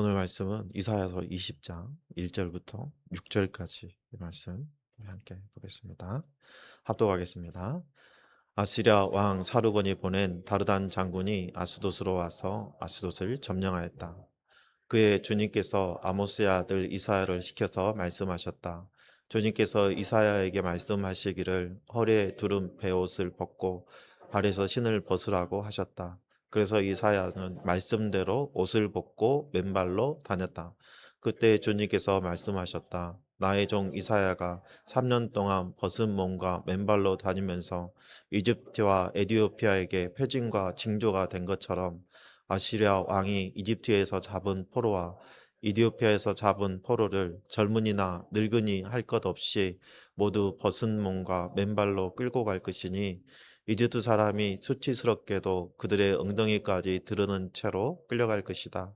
오늘 말씀은 이사야서 20장 1절부터 6절까지 말씀 우리 함께 보겠습니다. 합독하겠습니다. 아시랴 왕 사르곤이 보낸 다르단 장군이 아스돗으로 와서 아스돗을 점령하였다. 그의 주님께서 아모스의 아들 이사야를 시켜서 말씀하셨다. 주님께서 이사야에게 말씀하시기를 허리에 두른 베옷을 벗고 발에서 신을 벗으라고 하셨다. 그래서 이사야는 말씀대로 옷을 벗고 맨발로 다녔다. 그때 주님께서 말씀하셨다. 나의 종 이사야가 3년 동안 벗은 몸과 맨발로 다니면서 이집트와 에디오피아에게 표징과 징조가 된 것처럼 아시리아 왕이 이집트에서 잡은 포로와 이디오피아에서 잡은 포로를 젊은이나 늙은이 할 것 없이 모두 벗은 몸과 맨발로 끌고 갈 것이니 이집트 사람이 수치스럽게도 그들의 엉덩이까지 드러는 채로 끌려갈 것이다.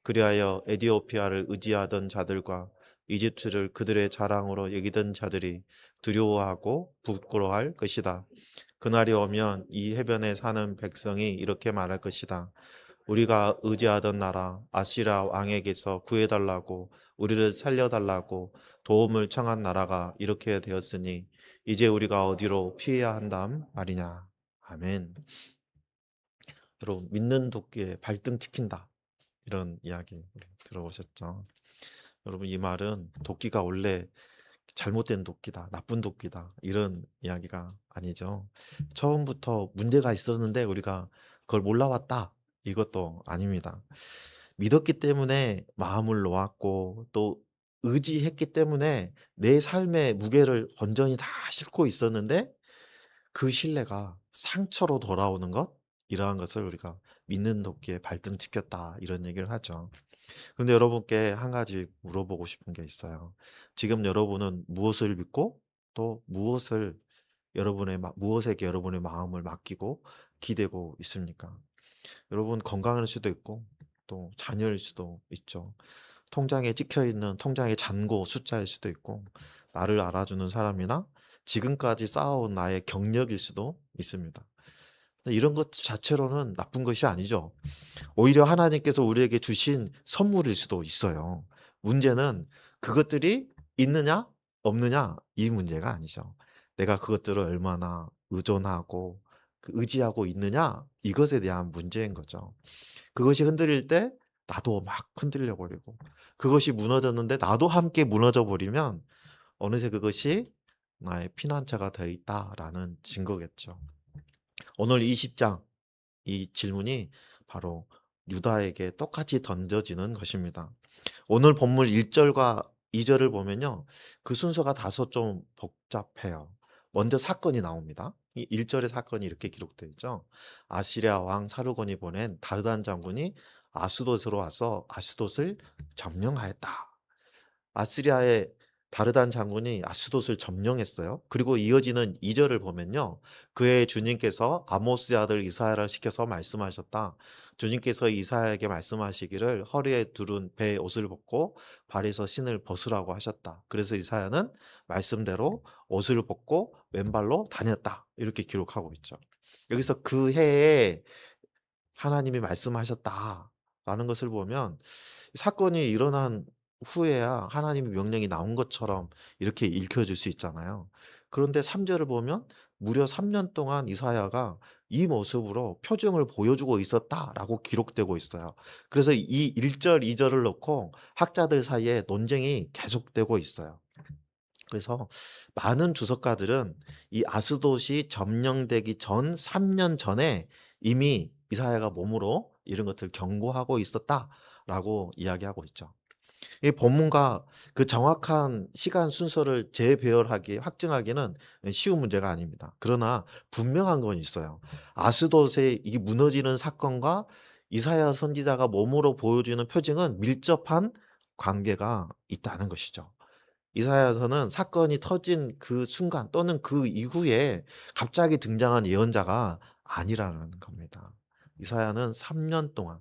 그리하여 에디오피아를 의지하던 자들과 이집트를 그들의 자랑으로 여기던 자들이 두려워하고 부끄러워할 것이다. 그날이 오면 이 해변에 사는 백성이 이렇게 말할 것이다. 우리가 의지하던 나라 아시라 왕에게서 구해달라고 우리를 살려달라고 도움을 청한 나라가 이렇게 되었으니 이제 우리가 어디로 피해야 한담 말이냐. 아멘. 여러분 믿는 도끼에 발등 찍힌다 이런 이야기 우리 들어보셨죠? 여러분 이 말은 도끼가 원래 잘못된 도끼다, 나쁜 도끼다 이런 이야기가 아니죠. 처음부터 문제가 있었는데 우리가 그걸 몰라왔다 이것도 아닙니다. 믿었기 때문에 마음을 놓았고 또 의지했기 때문에 내 삶의 무게를 온전히 다 싣고 있었는데 그 신뢰가 상처로 돌아오는 것 이러한 것을 우리가 믿는 도끼에 발등 찍혔다 이런 얘기를 하죠. 근데 여러분께 한 가지 물어보고 싶은 게 있어요. 지금 여러분은 무엇을 믿고 또 무엇에게 여러분의 마음을 맡기고 기대고 있습니까? 여러분 건강일 수도 있고 또 자녀일 수도 있죠. 통장에 찍혀 있는 통장의 잔고 숫자일 수도 있고 나를 알아주는 사람이나 지금까지 쌓아온 나의 경력일 수도 있습니다. 이런 것 자체로는 나쁜 것이 아니죠. 오히려 하나님께서 우리에게 주신 선물일 수도 있어요. 문제는 그것들이 있느냐 없느냐 이 문제가 아니죠. 내가 그것들을 얼마나 의존하고 의지하고 있느냐 이것에 대한 문제인 거죠. 그것이 흔들릴 때 나도 막 흔들려 버리고 그것이 무너졌는데 나도 함께 무너져 버리면 어느새 그것이 나의 피난처가 되어 있다라는 증거겠죠. 오늘 20장 이 질문이 바로 유다에게 똑같이 던져지는 것입니다. 오늘 본문 1절과 2절을 보면요. 그 순서가 다소 좀 복잡해요. 먼저 사건이 나옵니다. 이 1절의 사건이 이렇게 기록되어 있죠. 아시리아 왕 사르곤이 보낸 다르단 장군이 아스돗으로 와서 아스돗을 점령하였다. 아시리아의 다르단 장군이 아스돗을 점령했어요. 그리고 이어지는 2절을 보면요. 그의 주님께서 아모스의 아들 이사야를 시켜서 말씀하셨다. 주님께서 이사야에게 말씀하시기를 허리에 두른 배 옷을 벗고 발에서 신을 벗으라고 하셨다. 그래서 이사야는 말씀대로 옷을 벗고 왼발로 다녔다. 이렇게 기록하고 있죠. 여기서 그 해에 하나님이 말씀하셨다라는 것을 보면 사건이 일어난 후에야 하나님의 명령이 나온 것처럼 이렇게 읽혀질 수 있잖아요. 그런데 3 절을 보면 무려 3년 동안 이사야가 이 모습으로 표징을 보여주고 있었다라고 기록되고 있어요. 그래서 이 1 절, 2 절을 놓고 학자들 사이에 논쟁이 계속되고 있어요. 그래서 많은 주석가들은 이 아스돗이 점령되기 전 3년 전에 이미 이사야가 몸으로 이런 것들을 경고하고 있었다라고 이야기하고 있죠. 이 본문과 그 정확한 시간 순서를 확증하기는 쉬운 문제가 아닙니다. 그러나 분명한 건 있어요. 아스돗의 이 무너지는 사건과 이사야 선지자가 몸으로 보여주는 표징은 밀접한 관계가 있다는 것이죠. 이사야서는 사건이 터진 그 순간 또는 그 이후에 갑자기 등장한 예언자가 아니라는 겁니다. 이사야는 3년 동안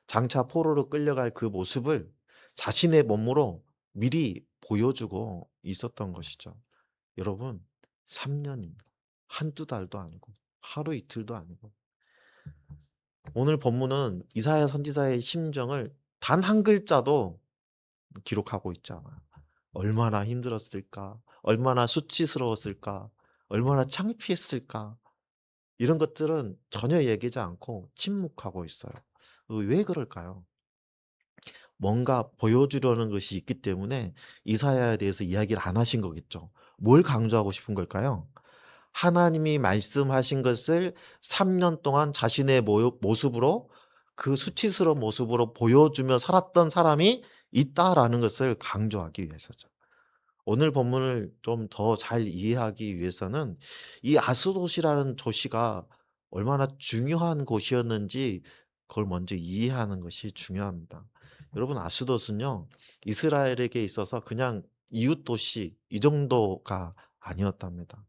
장차 포로로 끌려갈 그 모습을 자신의 몸으로 미리 보여주고 있었던 것이죠. 여러분 3 년입니다. 한두 달도 아니고 하루 이틀도 아니고 오늘 본문은 이사야 선지자의 심정을 단 한 글자도 기록하고 있잖아요. 얼마나 힘들었을까? 얼마나 수치스러웠을까? 얼마나 창피했을까? 이런 것들은 전혀 얘기하지 않고 침묵하고 있어요. 왜 그럴까요? 뭔가 보여주려는 것이 있기 때문에 이사야에 대해서 이야기를 안 하신 거겠죠. 뭘 강조하고 싶은 걸까요? 하나님이 말씀하신 것을 3년 동안 자신의 모습으로, 그 수치스러운 모습으로 보여주며 살았던 사람이 있다라는 것을 강조하기 위해서죠. 오늘 본문을 좀 더 잘 이해하기 위해서는 이 아스돗이라는 도시가 얼마나 중요한 곳이었는지 그걸 먼저 이해하는 것이 중요합니다. 여러분, 아스돗은요, 이스라엘에게 있어서 그냥 이웃 도시 이 정도가 아니었답니다.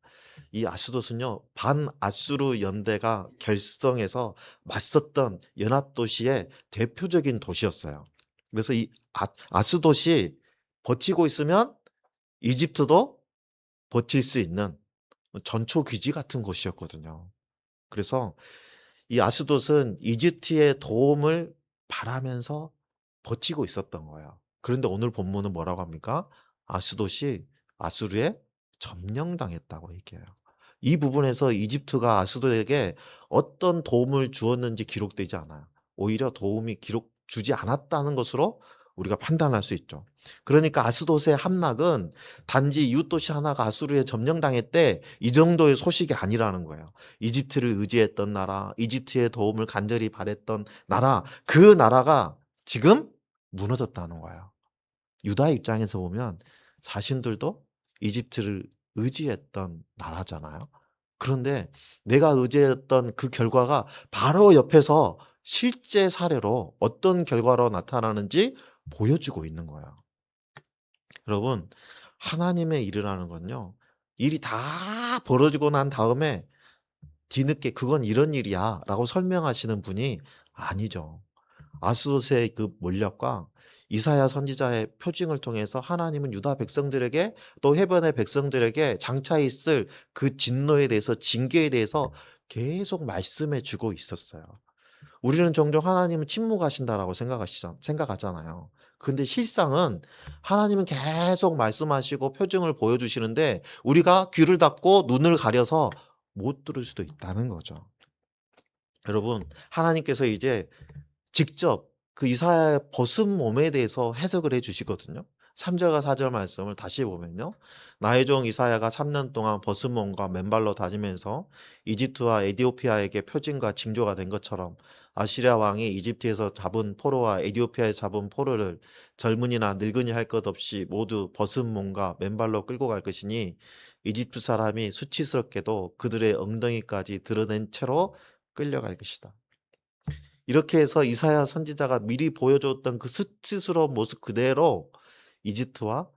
이 아스돗은요, 반아수르 연대가 결성해서 맞섰던 연합 도시의 대표적인 도시였어요. 그래서 이 아스돗이 버티고 있으면 이집트도 버틸 수 있는 전초 기지 같은 곳이었거든요. 그래서 이 아스돗은 이집트의 도움을 바라면서 버티고 있었던 거예요. 그런데 오늘 본문은 뭐라고 합니까? 아스돗이 아수르에 점령당했다고 얘기해요. 이 부분에서 이집트가 아스돗에게 어떤 도움을 주었는지 기록되지 않아요. 오히려 도움이 주지 않았다는 것으로 우리가 판단할 수 있죠. 그러니까 아스돗의 함락은 단지 이웃 도시 하나가 아수르에 점령당했대 이 정도의 소식이 아니라는 거예요. 이집트를 의지했던 나라, 이집트의 도움을 간절히 바랬던 나라, 그 나라가 지금 무너졌다는 거예요. 유다 입장에서 보면 자신들도 이집트를 의지했던 나라잖아요. 그런데 내가 의지했던 그 결과가 바로 옆에서 실제 사례로 어떤 결과로 나타나는지 보여주고 있는 거예요. 여러분, 하나님의 일이라는 건요, 일이 다 벌어지고 난 다음에 뒤늦게 "그건 이런 일이야" 라고 설명하시는 분이 아니죠. 아스돗의 그 몰락과 이사야 선지자의 표징을 통해서 하나님은 유다 백성들에게, 또 해변의 백성들에게 장차 있을 그 진노에 대해서, 징계에 대해서 계속 말씀해 주고 있었어요. 우리는 종종 하나님은 침묵하신다라고 생각하잖아요. 근데 실상은 하나님은 계속 말씀하시고 표징을 보여주시는데 우리가 귀를 닫고 눈을 가려서 못 들을 수도 있다는 거죠. 여러분, 하나님께서 이제 직접 그 이사야의 벗은 몸에 대해서 해석을 해 주시거든요. 3 절과 4절 말씀을 다시 보면요. 나의 종 이사야가 3년 동안 벗은 몸과 맨발로 다니면서 이집트와 에티오피아에게 표징과 징조가 된 것처럼 아시리아 왕이 이집트에서 잡은 포로와 에티오피아에서 잡은 포로를 젊은이나 늙은이 할 것 없이 모두 벗은 몸과 맨발로 끌고 갈 것이니 이집트 사람이 수치스럽게도 그들의 엉덩이까지 드러낸 채로 끌려갈 것이다. 이렇게 해서 이사야 선지자가 미리 보여줬던 그 수치스러운 모습 그대로 이집트와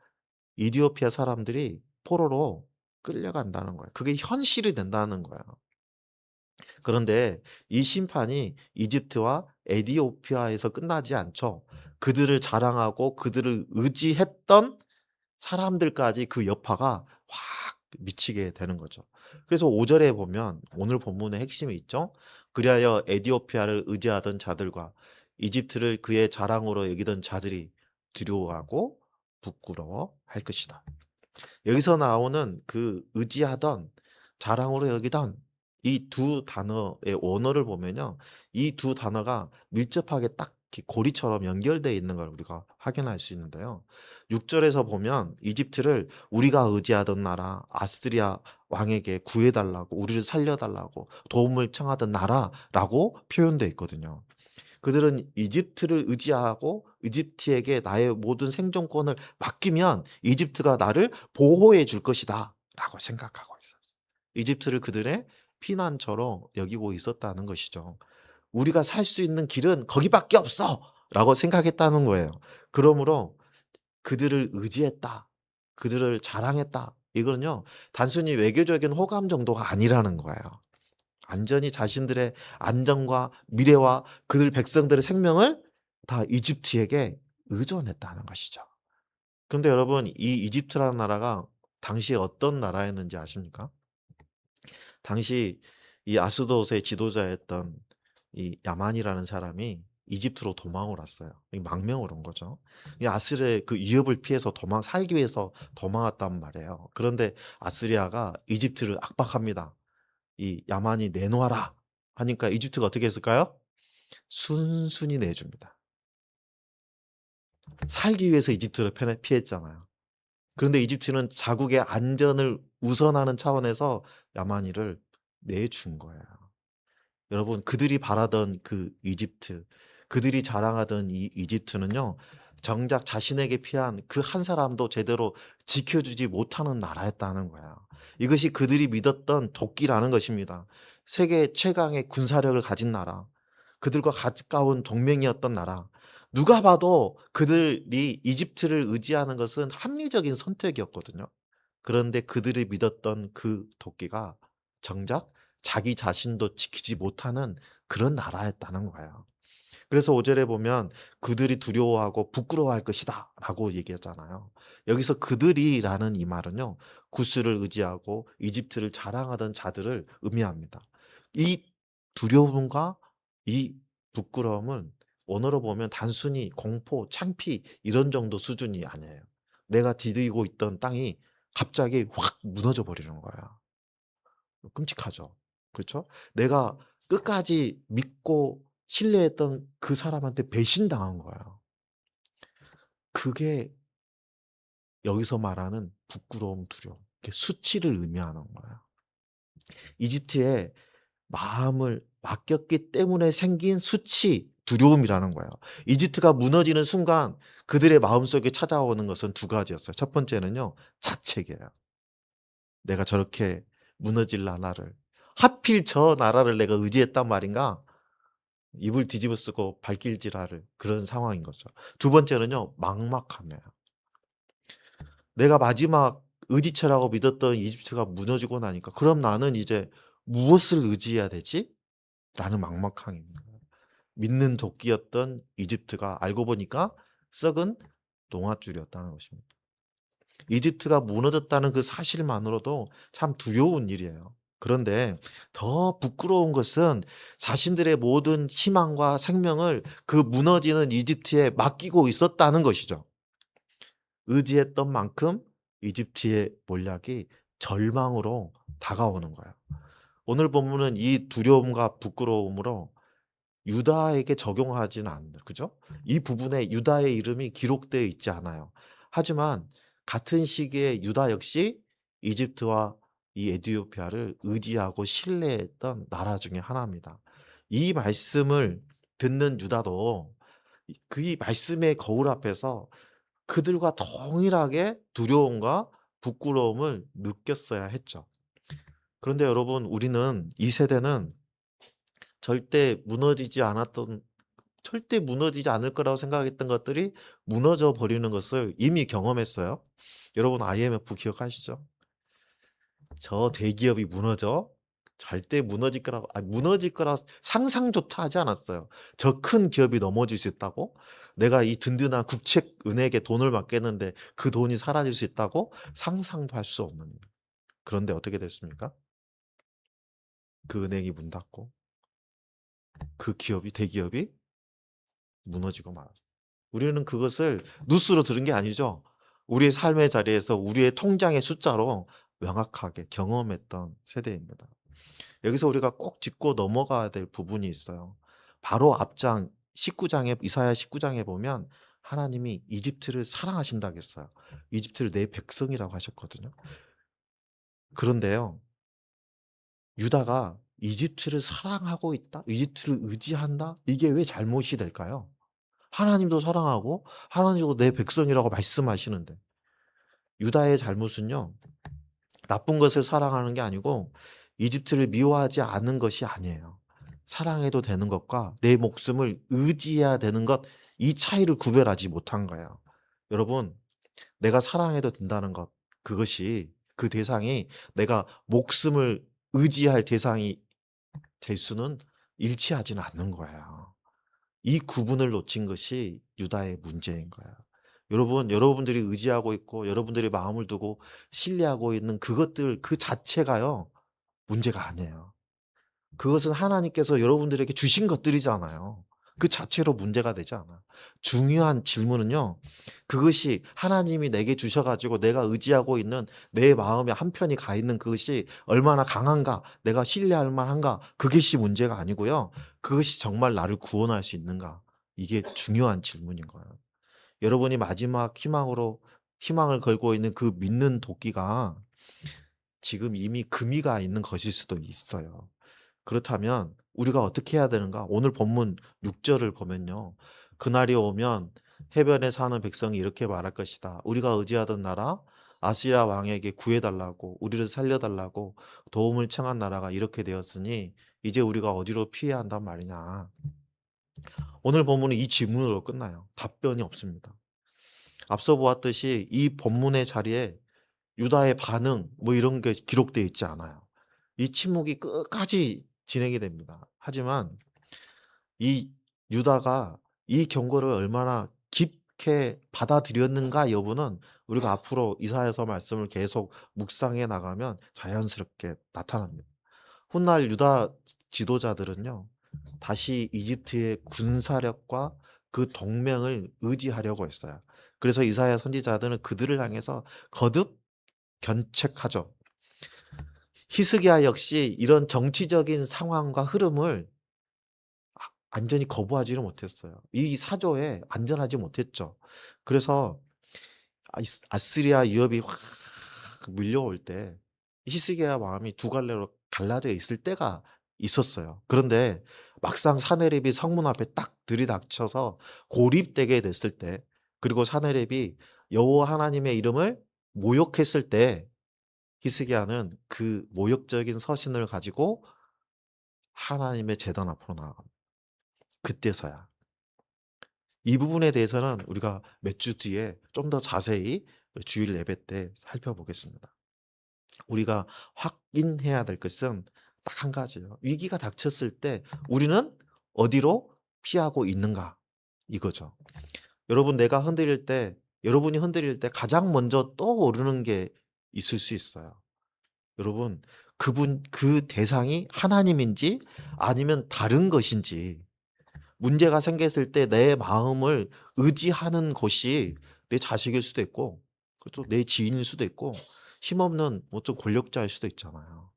이디오피아 사람들이 포로로 끌려간다는 거예요. 그게 현실이 된다는 거예요. 그런데 이 심판이 이집트와 에티오피아에서 끝나지 않죠. 그들을 자랑하고 그들을 의지했던 사람들까지 그 여파가 확 미치게 되는 거죠. 그래서 5 절에 보면 오늘 본문의 핵심이 있죠. 그리하여 에티오피아를 의지하던 자들과 이집트를 그의 자랑으로 여기던 자들이 두려워하고 부끄러워할 것이다. 여기서 나오는 그 의지하던, 자랑으로 여기던 이 두 단어의 원어를 보면요. 이 두 단어가 밀접하게 딱 이렇게 고리처럼 연결되어 있는 걸 우리가 확인할 수 있는데요. 6 절에서 보면 이집트를 우리가 의지하던 나라 아스리아 왕에게 구해 달라고, 우리를 살려 달라고 도움을 청하던 나라라고 표현되어 있거든요. 그들은 이집트를 의지하고 이집트에게 나의 모든 생존권을 맡기면 이집트가 나를 보호해 줄 것이다 라고 생각하고 있었어요. 이집트를 그들의 피난처로 여기고 있었다는 것이죠. 우리가 살 수 있는 길은 거기밖에 없어 라고 생각했다는 거예요. 그러므로 그들을 의지했다, 그들을 자랑했다, 이거는요 단순히 외교적인 호감 정도가 아니라는 거예요. 완전히 자신들의 안전과 미래와 그들 백성들의 생명을 다 이집트에게 의존했다는 것이죠. 그런데 여러분, 이 이집트라는 나라가 당시에 어떤 나라였는지 아십니까? 당시 이 아스돗의 지도자였던 이 야만이라는 사람이 이집트로 도망을 왔어요. 이 망명을 온 거죠. 이 아스리아의 그 위협을 피해서 살기 위해서 도망왔단 말이에요. 그런데 아스리아가 이집트를 압박합니다. 이 야만이 내놓아라 하니까 이집트가 어떻게 했을까요? 순순히 내줍니다. 살기 위해서 이집트를 피했잖아요. 그런데 이집트는 자국의 안전을 우선하는 차원에서 야마니를 내준 거예요. 여러분, 그들이 바라던 그 이집트, 그들이 자랑하던 이 이집트는요, 정작 자신에게 피한 그 한 사람도 제대로 지켜주지 못하는 나라였다는 거야. 이것이 그들이 믿었던 도끼라는 것입니다. 세계 최강의 군사력을 가진 나라, 그들과 가까운 동맹이었던 나라. 누가 봐도 그들이 이집트를 의지하는 것은 합리적인 선택이었거든요. 그런데 그들이 믿었던 그 도끼가 정작 자기 자신도 지키지 못하는 그런 나라였다는 거예요. 그래서 5 절에 보면 "그들이 두려워하고 부끄러워할 것이다."라고 얘기하잖아요. 여기서 "그들이"라는 이 말은요, 구스를 의지하고 이집트를 자랑하던 자들을 의미합니다. 이 두려움과 이 부끄러움은 언어로 보면 단순히 공포, 창피 이런 정도 수준이 아니에요. 내가 디디고 있던 땅이 갑자기 확 무너져 버리는 거야. 끔찍하죠. 그렇죠? 내가 끝까지 믿고 신뢰했던 그 사람한테 배신당한 거예요. 그게 여기서 말하는 부끄러움, 두려움, 이게 수치를 의미하는 거예요. 이집트에 마음을 맡겼기 때문에 생긴 수치, 두려움이라는 거예요. 이집트가 무너지는 순간 그들의 마음속에 찾아오는 것은 두 가지였어요. 첫 번째는요, 자책이에요. 내가 저렇게 무너질 나라를, 하필 저 나라를 내가 의지했단 말인가? 이불 뒤집어 쓰고 발길질할 그런 상황인 거죠. 두 번째는요, 막막함이에요. 내가 마지막 의지처라고 믿었던 이집트가 무너지고 나니까 '그럼 나는 이제 무엇을 의지해야 되지?' 라는 막막함입니다. 믿는 도끼였던 이집트가 알고 보니까 썩은 동아줄이었다는 것입니다. 이집트가 무너졌다는 그 사실만으로도 참 두려운 일이에요. 그런데 더 부끄러운 것은 자신들의 모든 희망과 생명을 그 무너지는 이집트에 맡기고 있었다는 것이죠. 의지했던 만큼 이집트의 몰약이 절망으로 다가오는 거예요. 오늘 본문은 이 두려움과 부끄러움으로 유다에게 적용하지는 않는, 그죠? 이 부분에 유다의 이름이 기록되어 있지 않아요. 하지만 같은 시기에 유다 역시 이집트와 이 에티오피아를 의지하고 신뢰했던 나라 중에 하나입니다. 이 말씀을 듣는 유다도 이 말씀의 거울 앞에서 그들과 동일하게 두려움과 부끄러움을 느꼈어야 했죠. 그런데 여러분, 우리는 이 세대는 절대 무너지지 않았던 절대 무너지지 않을 거라고 생각했던 것들이 무너져 버리는 것을 이미 경험했어요. 여러분, IMF 기억하시죠? 저 대기업이 절대 무너질 거라 상상조차 하지 않았어요. 저 큰 기업이 넘어질 수 있다고? 내가 이 든든한 국책은행에 돈을 맡겼는데 그 돈이 사라질 수 있다고? 상상도 할 수 없는 일. 그런데 어떻게 됐습니까? 그 은행이 문 닫고 그 대기업이 무너지고 말았어요. 우리는 그것을 뉴스로 들은 게 아니죠. 우리의 삶의 자리에서 우리의 통장의 숫자로 명확하게 경험했던 세대입니다. 여기서 우리가 꼭 짚고 넘어가야 될 부분이 있어요. 바로 앞장 19장에, 이사야 19장에 보면 하나님이 이집트를 사랑하신다고 했어요. 이집트를 내 백성이라고 하셨거든요. 그런데요, 유다가 이집트를 사랑하고 있다? 이집트를 의지한다? 이게 왜 잘못이 될까요? 하나님도 사랑하고 하나님도 내 백성이라고 말씀하시는데, 유다의 잘못은요, 나쁜 것을 사랑하는 게 아니고 이집트를 미워하지 않은 것이 아니에요. 사랑해도 되는 것과 내 목숨을 의지해야 되는 것, 이 차이를 구별하지 못한 거예요. 여러분, 내가 사랑해도 된다는 것, 그것이, 그 대상이 내가 목숨을 의지할 대상이 될 수는 일치하지는 않는 거예요. 이 구분을 놓친 것이 유다의 문제인 거예요. 여러분, 여러분들이 의지하고 있고 여러분들이 마음을 두고 신뢰하고 있는 그것들 그 자체가요, 문제가 아니에요. 그것은 하나님께서 여러분들에게 주신 것들이잖아요. 그 자체로 문제가 되지 않아요. 중요한 질문은요. 그것이 하나님이 내게 주셔 가지고 내가 의지하고 있는 내 마음의 한편이 가 있는 그것이 얼마나 강한가, 내가 신뢰할 만한가, 그것이 문제가 아니고요. 그것이 정말 나를 구원할 수 있는가. 이게 중요한 질문인 거예요. 여러분이 마지막 희망을 걸고 있는 그 믿는 도끼가 지금 이미 금이가 있는 것일 수도 있어요. 그렇다면 우리가 어떻게 해야 되는가? 오늘 본문 6 절을 보면요. 그날이 오면 해변에 사는 백성이 이렇게 말할 것이다. 우리가 의지하던 나라 아시리아 왕에게 구해 달라고, 우리를 살려 달라고 도움을 청한 나라가 이렇게 되었으니 이제 우리가 어디로 피해야 한단 말이냐. 오늘 본문은 이 질문으로 끝나요. 답변이 없습니다. 앞서 보았듯이 이 본문의 자리에 유다의 반응 뭐 이런 게 기록되어 있지 않아요. 이 침묵이 끝까지 진행이 됩니다. 하지만 이 유다가 이 경고를 얼마나 깊게 받아들였는가 여부는 우리가 앞으로 이사야서 말씀을 계속 묵상해 나가면 자연스럽게 나타납니다. 훗날 유다 지도자들은요. 다시 이집트의 군사력과 그 동맹을 의지하려고 했어요. 그래서 이사야 선지자들은 그들을 향해서 거듭 견책하죠. 히스기야 역시 이런 정치적인 상황과 흐름을 완전히 거부하지를 못했어요. 이 사조에 안전하지 못했죠. 그래서 아스리아 위협이 확 밀려올 때 히스기야 마음이 두 갈래로 갈라져 있을 때가 있었어요. 그런데 막상 사내립이 성문 앞에 딱 들이닥쳐서 고립되게 됐을 때, 그리고 사내립이 여호와 하나님의 이름을 모욕했을 때 히스기야는 그 모욕적인 서신을 가지고 하나님의 제단 앞으로 나아갑니다. 그때서야. 이 부분에 대해서는 우리가 몇 주 뒤에 좀 더 자세히 주일 예배 때 살펴보겠습니다. 우리가 확인해야 될 것은 딱 한 가지예요. 위기가 닥쳤을 때 우리는 어디로 피하고 있는가 이거죠. 여러분이 흔들릴 때 가장 먼저 떠오르는 게 있을 수 있어요. 여러분, 그 대상이 하나님인지 아니면 다른 것인지, 문제가 생겼을 때 내 마음을 의지하는 것이 내 자식일 수도 있고, 또 내 지인일 수도 있고, 힘없는 어떤 권력자일 수도 있잖아요.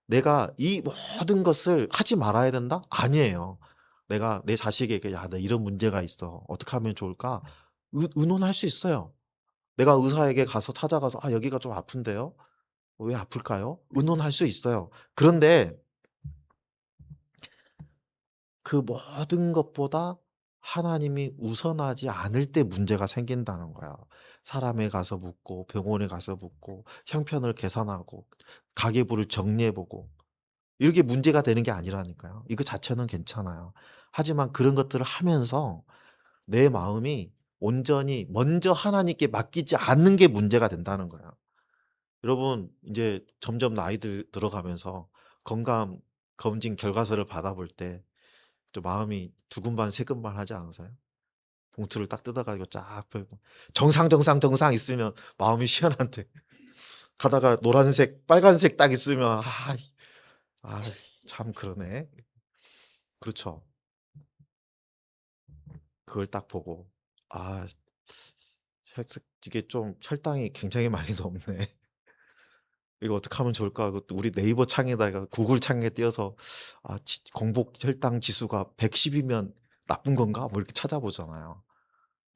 내가 이 모든 것을 하지 말아야 된다? 아니에요. 내가 내 자식에게 야, 나 이런 문제가 있어. 어떻게 하면 좋을까? 의논할 수 있어요. 내가 의사에게 가서 찾아가서 아, 여기가 좀 아픈데요. 왜 아플까요? 의논할 수 있어요. 그런데 그 모든 것보다 하나님이 우선하지 않을 때 문제가 생긴다는 거야. 사람에 가서 묻고 병원에 가서 묻고 형편을 계산하고 가계부를 정리해 보고 이렇게 문제가 되는 게 아니라니까요. 이거 자체는 괜찮아요. 하지만 그런 것들을 하면서 내 마음이 온전히 먼저 하나님께 맡기지 않는 게 문제가 된다는 거예요. 여러분 이제 점점 나이들 들어가면서 건강 검진 결과서를 받아볼 때 좀 마음이 두근반 세근반 하지 않으세요? 봉투를 딱 뜯어 가지고 쫙 펴고 정상, 정상, 정상 있으면 마음이 시원한데 가다가 노란색, 빨간색 딱 있으면 아 참 그러네. 그렇죠. 그걸 딱 보고 아 이게 좀 혈당이 굉장히 많이 높네. 이거 어떻게 하면 좋을까? 그것도 우리 네이버 창에다가 구글 창에 띄어서 공복 혈당 지수가 110 이면 나쁜 건가? 뭐 이렇게 찾아보잖아요.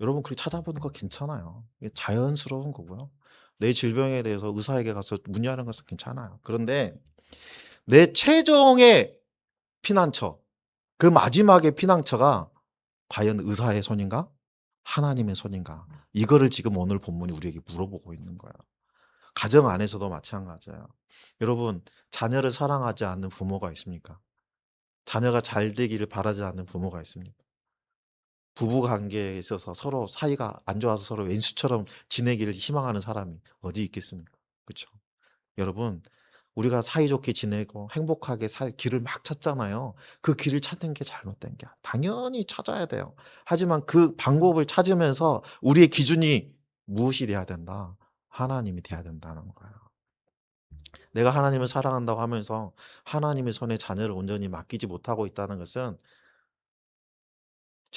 여러분 그렇게 찾아보는 거 괜찮아요. 이게 자연스러운 거고요. 내 질병에 대해서 의사에게 가서 문의하는 것은 괜찮아요. 그런데 내 최종의 피난처, 그 마지막의 피난처가 과연 의사의 손인가? 하나님의 손인가? 이거를 지금 오늘 본문이 우리에게 물어보고 있는 거예요. 가정 안에서도 마찬가지예요. 여러분, 자녀를 사랑하지 않는 부모가 있습니까? 자녀가 잘 되기를 바라지 않는 부모가 있습니까? 부부 관계에 있어서 서로 사이가 안 좋아서 서로 왼수처럼 지내기를 희망하는 사람이 어디 있겠습니까? 그쵸? 여러분, 우리가 사이좋게 지내고 행복하게 살 길을 막 찾잖아요. 그 길을 찾는 게 잘못된 게 당연히 찾아야 돼요. 하지만 그 방법을 찾으면서 우리의 기준이 무엇이 돼야 된다? 하나님이 돼야 된다는 거예요. 내가 하나님을 사랑한다고 하면서 하나님의 손에 자녀를 온전히 맡기지 못하고 있다는 것은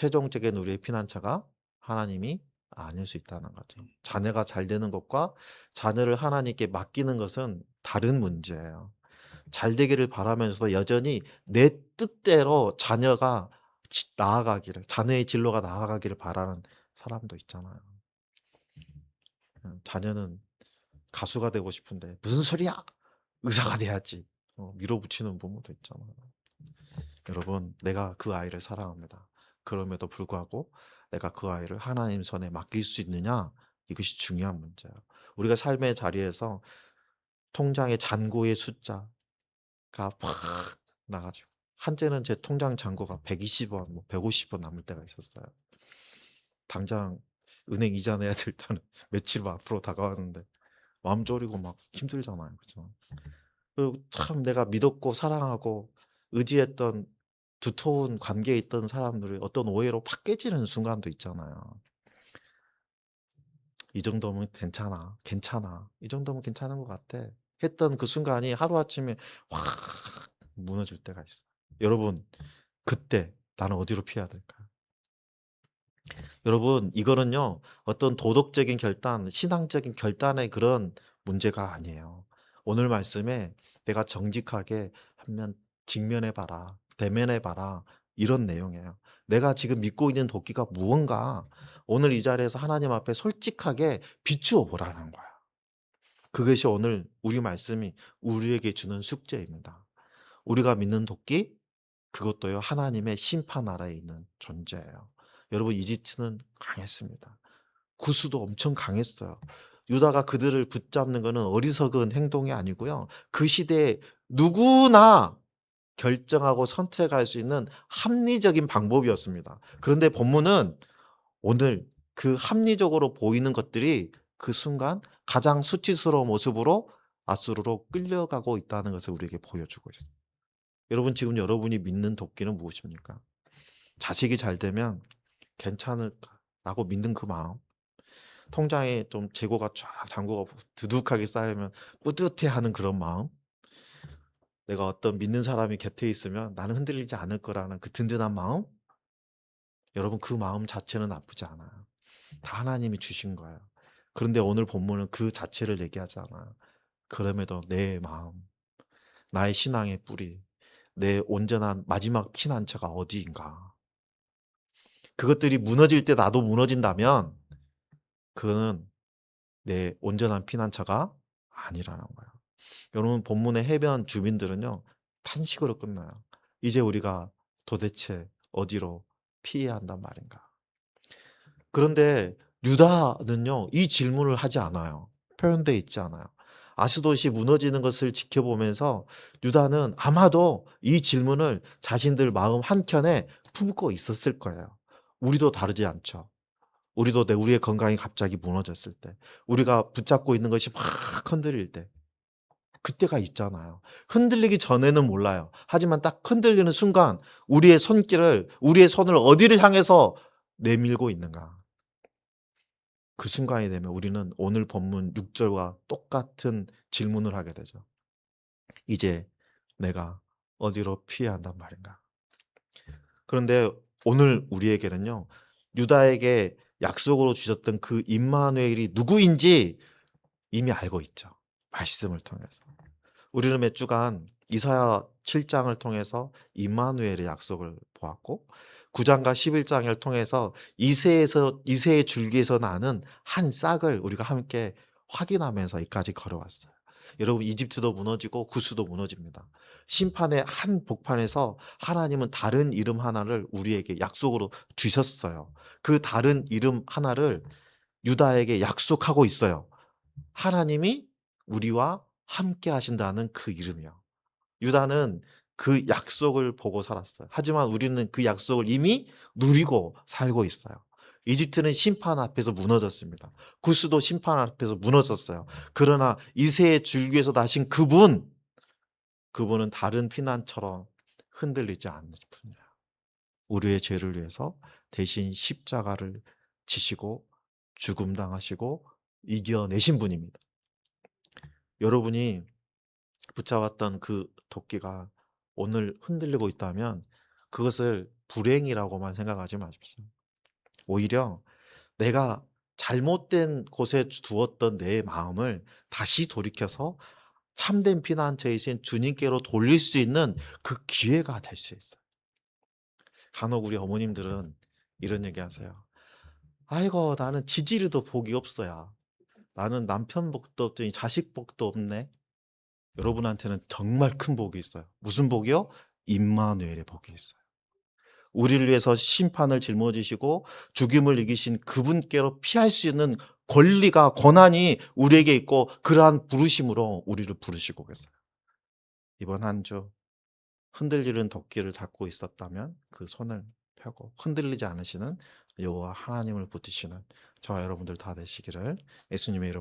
최종적인 우리의 피난처가 하나님이 아닐 수 있다는 거죠. 자녀가 잘 되는 것과 자녀를 하나님께 맡기는 것은 다른 문제예요. 잘 되기를 바라면서도 여전히 내 뜻대로 자녀가 나아가기를, 자녀의 진로가 나아가기를 바라는 사람도 있잖아요. 자녀는 가수가 되고 싶은데 무슨 소리야? 의사가 돼야지. 밀어붙이는 부모도 있잖아요. 여러분, 내가 그 아이를 사랑합니다. 그럼에도 불구하고 내가 그 아이를 하나님 손에 맡길 수 있느냐? 이것이 중요한 문제예요. 우리가 삶의 자리에서 통장의 잔고의 숫자가 팍 나가지고, 한때는 제 통장 잔고가 120원, 150원 남을 때가 있었어요. 당장 은행 이자 내야 될 때는 며칠 앞으로 다가왔는데 마음 졸이고 막 힘들잖아요. 그죠? 그리고 참 내가 믿었고 사랑하고 의지했던 두터운 관계에 있던 사람들이 어떤 오해로 팍 깨지는 순간도 있잖아요. 이 정도면 괜찮아, 괜찮아. 이 정도면 괜찮은 것 같아. 했던 그 순간이 하루아침에 확 무너질 때가 있어요. 여러분, 그때 나는 어디로 피해야 될까요? 여러분, 이거는요, 어떤 도덕적인 결단, 신앙적인 결단의 그런 문제가 아니에요. 오늘 말씀에 내가 정직하게 한면 직면해봐라, 대면해봐라, 이런 내용이에요. 내가 지금 믿고 있는 도끼가 무언가 오늘 이 자리에서 하나님 앞에 솔직하게 비추어 보라는 거야. 그것이 오늘 우리 말씀이 우리에게 주는 숙제입니다. 우리가 믿는 도끼, 그것도요, 하나님의 심판 아래에 있는 존재예요. 여러분, 이집트는 강했습니다. 구스도 엄청 강했어요. 유다가 그들을 붙잡는 것은 어리석은 행동이 아니고요. 그 시대에 누구나 결정하고 선택할 수 있는 합리적인 방법이었습니다. 그런데 본문은 오늘 그 합리적으로 보이는 것들이 그 순간 가장 수치스러운 모습으로 아수르로 끌려가고 있다는 것을 우리에게 보여주고 있어요. 여러분, 지금 여러분이 믿는 도끼는 무엇입니까? 자식이 잘 되면 괜찮을까라고 믿는 그 마음, 통장에 좀 재고가 쫙 잔고가 두둑하게 쌓이면 뿌듯해하는 그런 마음, 내가 어떤 믿는 사람이 곁에 있으면 나는 흔들리지 않을 거라는 그 든든한 마음, 여러분, 그 마음 자체는 나쁘지 않아요. 다 하나님이 주신 거예요. 그런데 오늘 본문은 그 자체를 얘기하지 않아요. 그럼에도 내 마음, 나의 신앙의 뿌리, 내 온전한 마지막 피난처가 어디인가. 그것들이 무너질 때 나도 무너진다면 그거는 내 온전한 피난처가 아니라는 거예요. 여러분, 본문의 해변 주민들은요, 탄식으로 끝나요. 이제 우리가 도대체 어디로 피해야 한단 말인가. 그런데 유다는요, 이 질문을 하지 않아요. 표현되어 있지 않아요. 아스돗이 무너지는 것을 지켜보면서 유다는 아마도 이 질문을 자신들 마음 한켠에 품고 있었을 거예요. 우리도 다르지 않죠. 우리도 우리의 건강이 갑자기 무너졌을 때, 우리가 붙잡고 있는 것이 막 흔들릴 때, 그때가 있잖아요. 흔들리기 전에는 몰라요. 하지만 딱 흔들리는 순간 우리의 손을 어디를 향해서 내밀고 있는가. 그 순간이 되면 우리는 오늘 본문 6절과 똑같은 질문을 하게 되죠. 이제 내가 어디로 피해야 한단 말인가. 그런데 오늘 우리에게는요, 유다에게 약속으로 주셨던 그 임마누엘이 누구인지 이미 알고 있죠. 말씀을 통해서. 우리는 몇 주간 이사야 7장을 통해서 임마누엘의 약속을 보았고, 9장과 11장을 통해서 이새의 줄기에서 나는 한 싹을 우리가 함께 확인하면서 여기까지 걸어왔어요. 여러분, 이집트도 무너지고 구스도 무너집니다. 심판의 한 복판에서 하나님은 다른 이름 하나를 우리에게 약속으로 주셨어요. 그 다른 이름 하나를 유다에게 약속하고 있어요. 하나님이 우리와 함께 하신다는 그 이름이요. 유다는 그 약속을 보고 살았어요. 하지만 우리는 그 약속을 이미 누리고 살고 있어요. 이집트는 심판 앞에서 무너졌습니다. 구스도 심판 앞에서 무너졌어요. 그러나 이새의 줄기에서 나신 그분은 다른 피난처럼 흔들리지 않는 분이에요. 우리의 죄를 위해서 대신 십자가를 지시고 죽음당하시고 이겨내신 분입니다. 여러분이 붙잡았던 그 도끼가 오늘 흔들리고 있다면 그것을 불행이라고만 생각하지 마십시오. 오히려 내가 잘못된 곳에 두었던 내 마음을 다시 돌이켜서 참된 피난처이신 주님께로 돌릴 수 있는 그 기회가 될 수 있어요. 간혹 우리 어머님들은 이런 얘기하세요. "아이고 나는 지지리도 복이 없어야. 나는 남편 복도 없더니 자식 복도 없네." 여러분한테는 정말 큰 복이 있어요. 무슨 복이요? 임마누엘의 복이 있어요. 우리를 위해서 심판을 짊어지시고 죽임을 이기신 그분께로 피할 수 있는 권리가 권한이 우리에게 있고 그러한 부르심으로 우리를 부르시고 계세요. 이번 한 주 흔들리는 도끼를 잡고 있었다면 그 손을 펴고 흔들리지 않으시는 여호와 하나님을 붙드시는 저와 여러분들 다 되시기를 예수님의 이름